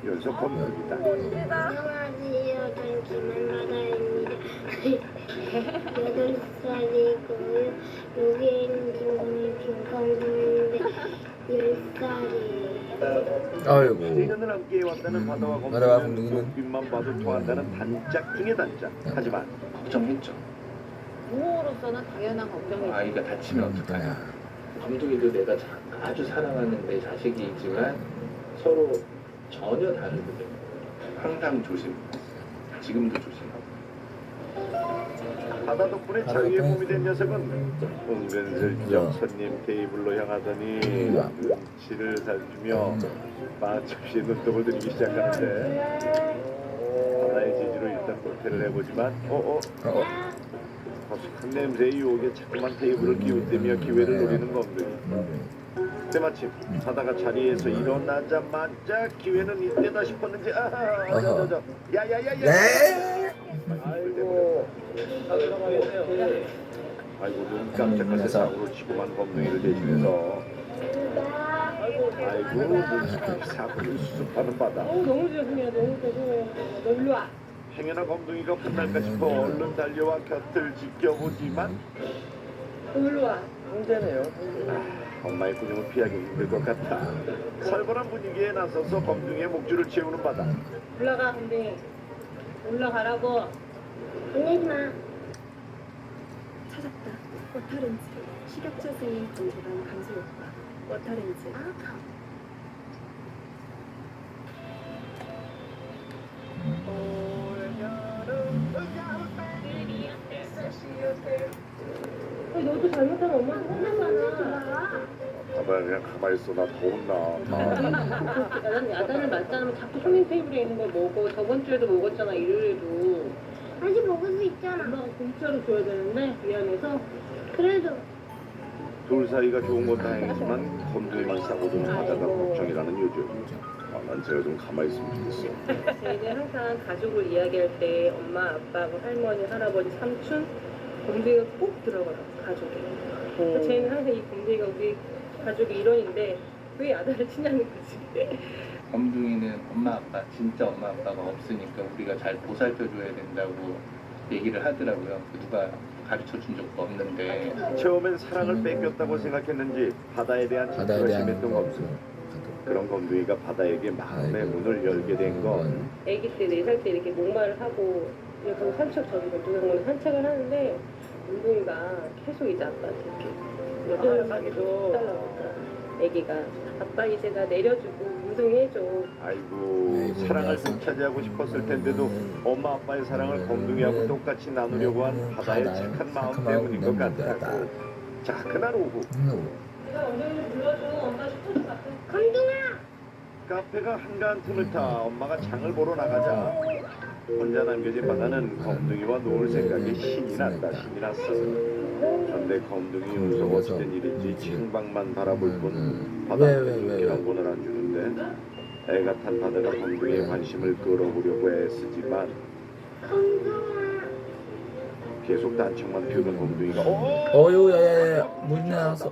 연속 검색이다. 안녕하세요. 저는 김한바다입니다. 8살이고요. 여기에 있는 친구는 김건우인데 10살이에요. 아이고. 4년을 함께 해왔다는 바다와 바다와 검둥이는 검둥이는 빛만 봐도 통한다는 단짝 중의 단짝. 하지만 걱정했죠. 부모로서는 당연한 걱정이죠. 아이가 다치면 어떡하냐. 감독이도 내가 아주 사랑하는 내 자식이지만 서로 전혀 다르거든. 항상 조심. 지금도 조심하고. 바다 덕분에 자유의 몸이 된 녀석은 은근슬쩍 손님 테이블로 향하더니 눈치를 살피며 마침없이 눈독을 들이기 시작하는데 바다의 지지로 일단 호텔을 해보지만 허스한 냄새의 유혹에 자꾸만 테이블을 기웃대며 기회를 노리는 검둥이. 때마침 바다가 자리에서 일어나자마자 기회는 이때다 싶었는지 야야야야 네. 아이고 눈 깜짝할 새 사고를 치고만 검둥이를 대신해서 아이고 눈치껏 사고를 수습하는 바다. 너무 죄송해요. 너무 죄송해요. 너 일로 와. 행여나 검둥이가 혼날까 싶어 얼른 달려와 곁을 지켜보지만 너 일로 와. 형제네요. 엄마의 군용을 피하기 힘들 것 같아. 살벌한 분위기에 나서서 검둥이의 목줄을 채우는 바다. 올라가, 근데 올라가라고. 보내지 마. 찾았다. 워터렌즈. 식약처세인 건조한 감수 효과. 워터렌즈. 너도 잘못하면 엄마한테 혼나잖아. 바다야 그냥 가만히 있어. 나 더 혼나. 야단을 맞자면 자꾸 손님 테이블에 있는 걸 먹어. 저번 주에도 먹었잖아, 일요일에도. 다시 먹을 수 있잖아. 엄마가 공짜로 줘야 되는데 미안해서. 그래도 둘 사이가 좋은 건 다행이지만 검둥이만 싸고도 바다가 걱정이라는 요즘. 난 제가 좀 가만히 있으면 좋겠어. 저희는 항상 가족을 이야기할 때 엄마, 아빠, 뭐 할머니, 할아버지, 삼촌, 검둥이가 꼭 들어가요, 가족에. 그래서 저희는 항상 이 검둥이가 우리 가족의 일원인데 왜 야단을 치냐는 거지. 검둥이는 엄마 아빠 진짜 엄마 아빠가 없으니까 우리가 잘 보살펴줘야 된다고 얘기를 하더라고요. 누가 가르쳐 준 적도 없는데 처음엔 사랑을 뺏겼다고 생각했는지 바다에 대한 바다에 질투가 대한 심했던 검둥이. 그런 검둥이가 바다에게 마음의 문을 열게 된 건 아기 때 4살 때 이렇게 목마를 하고 이렇게 산책 저기 노동공원에 산책을 하는데 운동이가 계속 이제 아빠한테 이렇게 여자를 많이 해달라고 애기가 아빠 이제 나 내려주고 운동해줘. 아이고 사랑을 되찾이하고 싶었을 텐데도 엄마 아빠의 사랑을 검둥이하고 똑같이 나누려고 한 바다의 착한 마음 때문인 것 같다고. 자 그날 오후 검둥아. 카페가 한가한 틈을 타 엄마가 장을 보러 나가자 혼자 남겨진 바다는 검둥이와 놀 생각에 신이 났어. 그런데 검둥이 윤석 어찌된 일인지 창밖만 바라볼 뿐 바다한테 눈길한 번을 안 주는데 애가 탄 바다가 검둥이의 관심을 끌어보려고 애쓰지만 계속 단청만 피우는 검둥이가 어유 야야야 물 나왔어.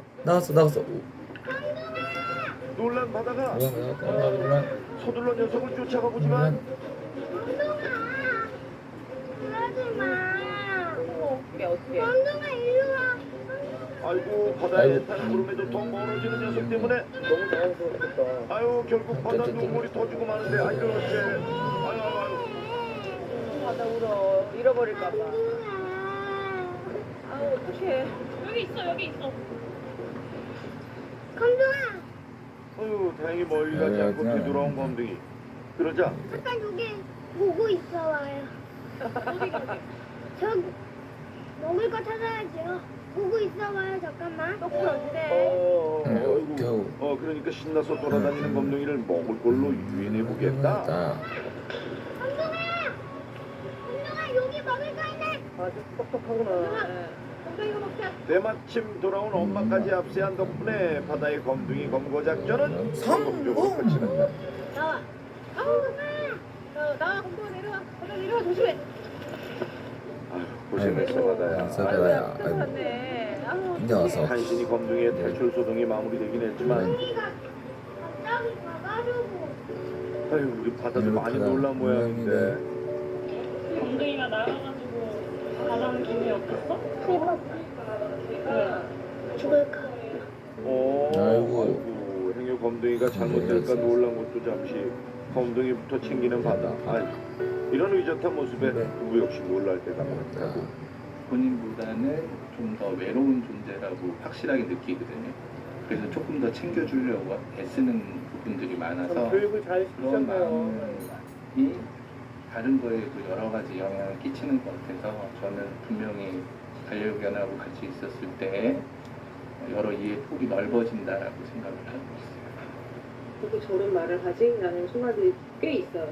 놀란 바다가 서둘러 녀석을 쫓아가 보지만 어떻게? 검둥아 일로 와. 아이고 바다에 타는 구름에도 더 멀어지는 녀석 때문에 너무 당황스럽겠다. 아유 결국 바다 눈물이 더 주고 마는데 아이고 어째 아유 바다 울어. 잃어버릴까봐. 아우 어떡해. 여기 있어. 검둥아. 아유 다행히 멀리 가지 않고 되돌아온 검둥이. 그러자 잠깐 여기 보고 있어 와요. 저기 먹을 거 찾아야지요. 보고 있어 와요. 잠깐만. 거꾸로 어때? 그러니까 신나서 돌아다니는 검둥이를 먹을 걸로 유인해 보겠다. 검둥아 여기 먹을 거 있네. 아주 똑똑하구나. 이거 먹자. 때마침 돌아온 엄마까지 압세한 덕분에 바다의 검둥이 검거 작전은 성공적으로 끝이는다. 나와. 나와. 검둥아 내려와. 바다 내려와 조심해. 아유 고생했어 바다야. 이 녀석. 간신히 검둥이의 탈출 소동이 마무리되긴 했지만 검둥이가 갑자기 가가지고. 아유 우리 바다도 많이 놀란 모양인데. 검둥이가 나가가지고 바다는 기분이 어땠어? 죽을까? 아이고 행여 검둥이가 잘못될까 놀란 것도 잠시 검둥이부터 챙기는 바다. 아이 이런 의젓한 모습에 누구 역시 놀랄 때가 많다고. 본인보다는 좀 더 외로운 존재라고 확실하게 느끼거든요. 그래서 조금 더 챙겨주려고 애쓰는 부분들이 많아서 교육을 잘 그런 시키셨네요. 마음이 다른 거에도 여러 가지 영향을 끼치는 것 같아서 저는 분명히 반려견하고 같이 있었을 때 여러 이해 폭이 넓어진다라고 생각을 하고 있어요. 그리고 저런 말을 하지? 라는 순간들이 꽤 있어요.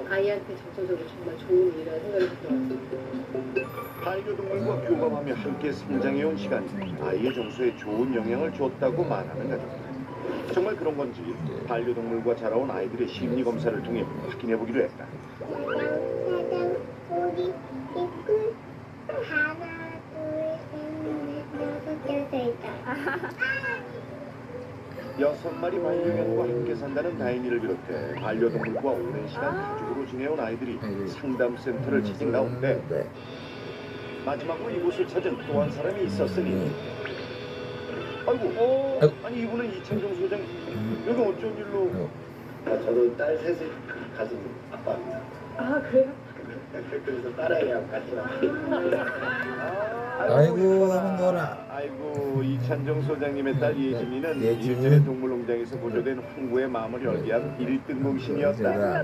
아이한테 정서적으로 정말 좋은 일이라는 생각이 들어요. 반려동물과 교감하며 함께 성장해온 시간이 아이의 정서에 좋은 영향을 줬다고 말하는 가족들. 정말 그런 건지 반려동물과 자라온 아이들의 심리 검사를 통해 확인해보기로 했다. 우리 이끝 하나 둘 셋 넷 다섯 여섯 6마리 반려견과 함께 산다는 다인이를 비롯해 반려동물과 오랜 시간 가족으로 지내온 아이들이 상담센터를 찾은 가운데 마지막으로 이곳을 찾은 또 한 사람이 있었으니 아이고 아니 이분은 이창정 소장 여기 어쩐 일로 저도 딸 셋을 가진 아빠입니다. 아 그래요? 그래서 딸아이랑 같이 아이고 한거라. 아이고 이찬정 소장님의 딸 예진이는 예진이. 일전에 동물농장에서 보조된 황구의 마음을 열게 한 1등 공신이었다.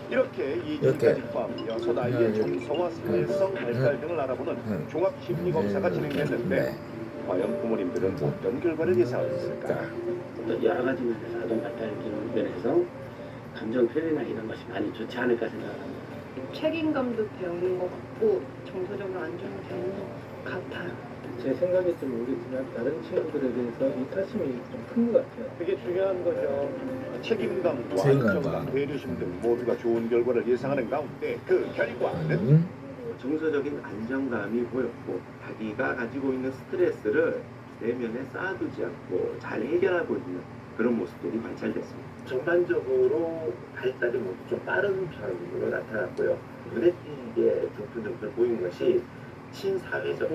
이렇게 예진까지 포함 6아이의 정서와 사회성 발달 등을 알아보는 종합심리검사가 진행됐는데 과연 부모님들은 어떤 결과를 예상하고 있을까? 여러 가지 면에서 아동 발달 기능 면에서 감정 표현이나 이런 것이 많이 좋지 않을까 생각합니다. 책임감도 배우는 것 같고 정서적으로 안정이 되는 것 같아요. 제 생각이 좀 모르겠지만 다른 친구들에 대해서 이타심이 좀 큰 것 같아요. 그게 중요한 거죠. 책임감과 책임감. 안정감, 배려심 등 모두가 좋은 결과를 예상하는 가운데 그 결과는 정서적인 안정감이 보였고 자기가 가지고 있는 스트레스를 내면에 쌓아두지 않고 잘 해결하고 있는 그런 모습들이 관찰됐습니다. 전반적으로 발달이 모두 좀 빠른 편으로 나타났고요. 눈에 띄게 점점 보이는 것이 친사회적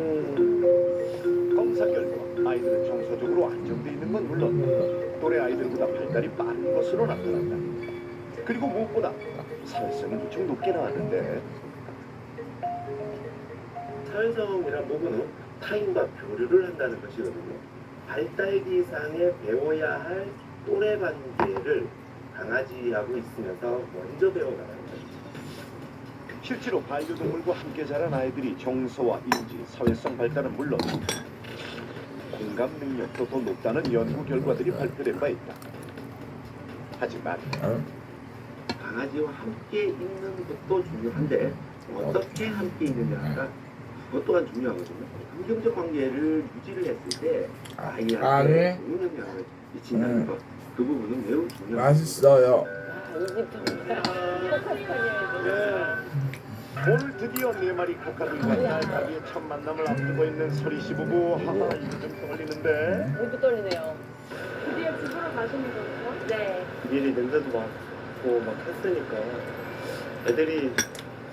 검사 결과 아이들은 정서적으로 안정돼 있는 건 물론 또래 아이들보다 발달이 빠른 것으로 나타난다. 그리고 무엇보다 사회성이 무척 높게 나왔는데 사회성이란 부분은 타인과 교류를 한다는 것이거든요. 발달기상에 배워야 할 또래 관계를 강아지하고 있으면서 먼저 배워가는 거죠. 실제로 반려동물과 함께 자란 아이들이 정서와 인지, 사회성 발달은 물론 공감 능력도 더 높다는 연구 결과들이 발표된 바 있다. 하지만 강아지와 함께 있는 것도 중요한데 어떻게 함께 있느냐가 그것 또한 중요하거든요. 환경적 관계를 유지를 했을 때 아이한테 좋은 영향을 미친다는 것, 그 부분은 매우 중요합니다. 맛있어요. 이집 정말 코카스파니아에서 오늘 드디어 4마리 코카들과 딸까기의 첫 만남을 앞두고 있는 서리 씨 부부. 하하, 이거 좀 떨리는데. 모두 떨리네요. 드디어 집으로 가시는 거예요? 네. 미리 냄새도 맡고 막 했으니까 애들이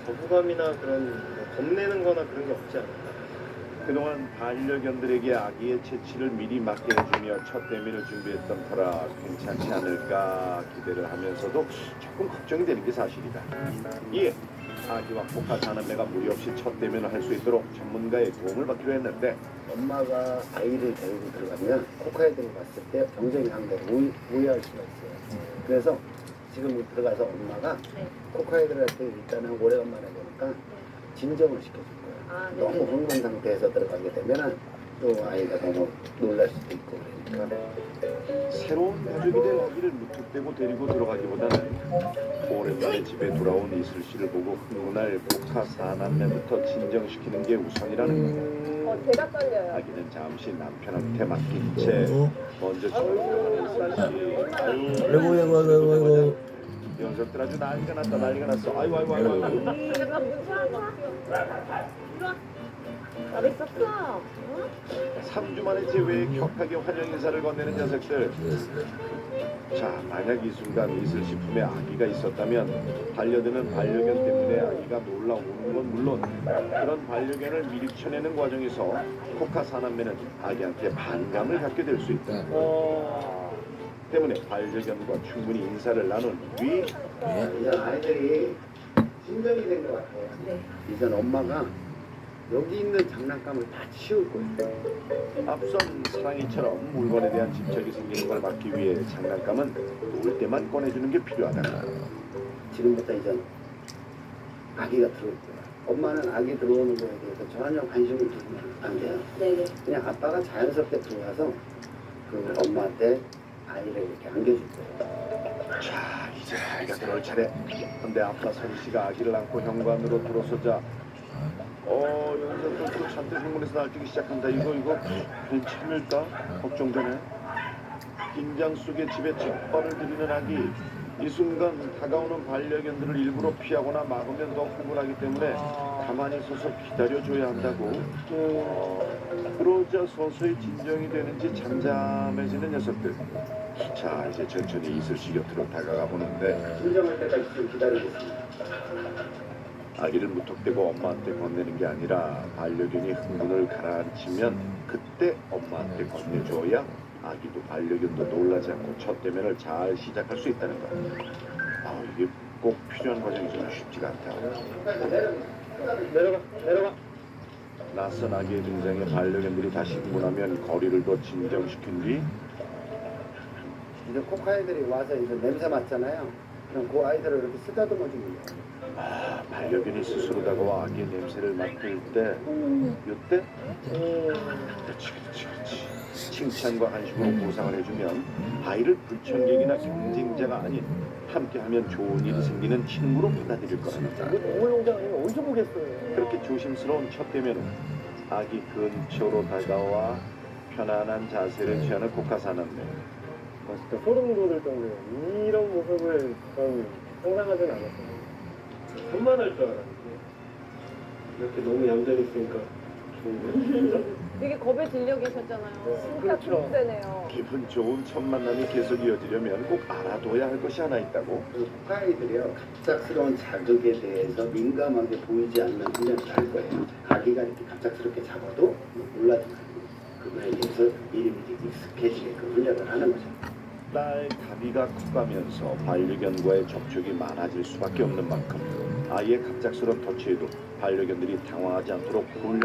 거부감이나 그런 뭐 겁내는 거나 그런 게 없지 않을까. 그동안 반려견들에게 아기의 채취를 미리 맡게 해주며 첫 대면을 준비했던 터라 괜찮지 않을까 기대를 하면서도 조금 걱정이 되는 게 사실이다. 이에 아기와 코카 사남매가 무리 없이 첫 대면을 할 수 있도록 전문가의 도움을 받기로 했는데, 엄마가 아이를 데리고 들어가면 코카애들을 봤을 때 경쟁 상대로 오해할 수가 있어요. 그래서 지금 들어가서 엄마가 코카애들한테 일단은 오래간만에 보니까 진정을 시켜줄 거예요. 너무 흥분 상태에서 들어가게 되면은 또 아이가 너무 놀랄 수도 있고 그러니까. 새로운 가족이 될 아기를 무턱대고 데리고 들어가기보다는 오랜만에 집에 돌아온 이슬 씨를 보고 흥분할 코카 사남매부터 진정시키는 게 우선이라는 것. 제가 떨려요. 아기는 잠시 남편한테 맡긴 채 먼저 집을 들어가는 이슬 씨. 아유, 녀석들 아주 난리가 났다, 난리가 났어. 아이고. 약간 무서운 거. 나도 있었어. 3주 만에 제외에 격하게 환영 인사를 건네는 녀석들. 자, 만약 이 순간 이슬 씨 품에 아기가 있었다면 반려되는 반려견 때문에 아기가 놀라오는 건 물론 그런 반려견을 미리 쳐내는 과정에서 코카 사남매는 아기한테 반감을 갖게 될 수 있다. 때문에 반려견과 충분히 인사를 나눈 뒤 이제 아이들이 진정이 된 것 같아요. 이젠 엄마가 여기 있는 장난감을 다 치울 거예요. 앞선 사랑이처럼 물건에 대한 집착이 생기는 걸 막기 위해 장난감은 놀 때만 꺼내주는 게 필요하다. 지금부터 이제 아기가 들어올 거야. 엄마는 아기 들어오는 거에 대해서 전혀 관심을 두면 안 돼요. 네네. 그냥 아빠가 자연스럽게 들어가서 그 엄마한테 아이를 이렇게 안겨줄 거예요. 자, 이제 아이가 들어올 차례. 근데 아빠 서리 씨가 아기를 안고 현관으로 들어서자 여기서 또 잔뜩 흥분해서 날뛰기 시작한다. 이거 괜찮을까? 걱정되네. 긴장 속에 집에 첫발을 들이는 아기. 이 순간 다가오는 반려견들을 일부러 피하거나 막으면 더 흥분하기 때문에 가만히 서서 기다려줘야 한다고. 그러자 서서히 진정이 되는지 잠잠해지는 녀석들. 자, 이제 천천히 이슬 씨 곁으로 다가가 보는데 진정할 때까지 좀 기다리겠습니다. 아기를 무턱대고 엄마한테 건네는 게 아니라 반려견이 흥분을 가라앉히면 그때 엄마한테 건네줘야 아기도 반려견도 놀라지 않고 첫 대면을 잘 시작할 수 있다는 것. 이게 꼭 필요한 과정이 좀 쉽지가 않다. 내려가. 낯선 아기의 등장에 반려견들이 다시 흥분하면 거리를 더 진정시킨 뒤 이제 코카애들이 와서 이제 냄새 맡잖아요. 그럼 그 아이들을 이렇게 쓰다듬어 주는 거예요. 반려견이 스스로 다가와 아기의 냄새를 맡을 때 이때 그렇지. 칭찬과 한식으로 보상을 해주면 아이를 불청객이나 경쟁자가 아닌 함께하면 좋은 일이 생기는 친구로 받아들일 거라는 거. 동물농장 아니면 어디서 보겠어요. 그렇게 조심스러운 첫 대면은 아기 근처로 다가와 편안한 자세를 취하는 코카 사남매. 진짜 소름 돋을 정도예요. 이런 모습을 전 상상하진 않았어요. 산만할 줄 알았는데 이렇게 너무 얌전히 있으니까 좋은데. 되게 겁에 질려 계셨잖아요. 진짜 그렇죠. 좋대네요. 기분 좋은 첫 만남이 계속 이어지려면 꼭 알아둬야 할 것이 하나 있다고. 그 코카애들이요, 갑작스러운 자극에 대해서 민감하게 보이지 않는 훈련을 할 거예요. 아기가 이렇게 갑작스럽게 잡아도 놀라지 말고 그거에 대해서 미리미리 익숙해지게끔 훈련을 하는 거죠. 딸 가비가 커가면서 반려견과의 접촉이 많아질 수밖에 없는 만큼 아이의 갑작스러운 터치에도 반려견들이 당황하지 않도록 훈련